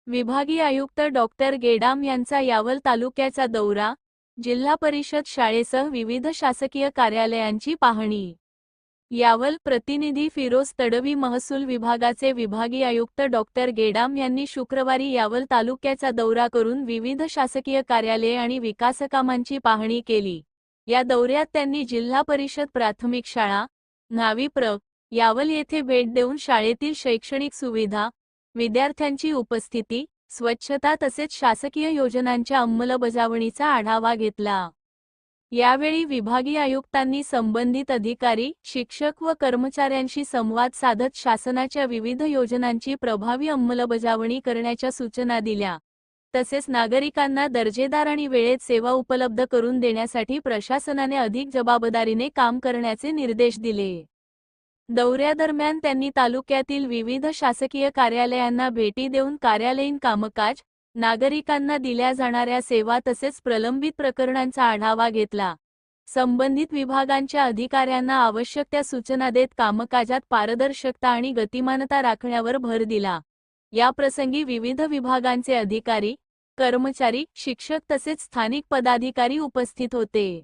विभागीय आयुक्त डॉक्टर गेडाम यांचा यावल तालुक्याचा दौरा, जिल्हा परिषद शाळेसह विविध शासकीय कार्यालयांची पाहणी। यावल प्रतिनिधी फिरोज तडवी। महसूल विभागाचे विभागीय आयुक्त डॉक्टर गेडाम यांनी शुक्रवारी यावल तालुक्याचा दौरा करून विविध शासकीय कार्यालये आणि विकासकामांची पाहणी केली। या दौऱ्यात त्यांनी जिल्हा परिषद प्राथमिक शाळा न्हावी प्र. यावल येथे भेट देऊन शाळेतील शैक्षणिक सुविधा, विद्यार्थ्यांची उपस्थिती, स्वच्छता तसेच शासकीय योजनांच्या अंमलबजावणीचा आढावा घेतला। यावेळी विभागीय आयुक्तांनी संबंधित अधिकारी, शिक्षक व कर्मचाऱ्यांशी संवाद साधत शासनाच्या विविध योजनांची प्रभावी अंमलबजावणी करण्याच्या सूचना दिल्या। तसेच नागरिकांना दर्जेदार आणि वेळेत सेवा उपलब्ध करून देण्यासाठी प्रशासनाने अधिक जबाबदारीने काम करण्याचे निर्देश दिले। दौऱ्यादरम्यान त्यांनी तालुक्यातील विविध शासकीय कार्यालयांना भेटी देऊन कार्यालयीन कामकाज, नागरिकांना दिल्या जाणाऱ्या सेवा तसेच प्रलंबित प्रकरणांचा आढावा घेतला। संबंधित विभागांच्या अधिकाऱ्यांना आवश्यक त्या सूचना देत कामकाजात पारदर्शकता आणि गतिमानता राखण्यावर भर दिला। या प्रसंगी विविध विभागांचे अधिकारी, कर्मचारी, शिक्षक तसेच स्थानिक पदाधिकारी उपस्थित होते।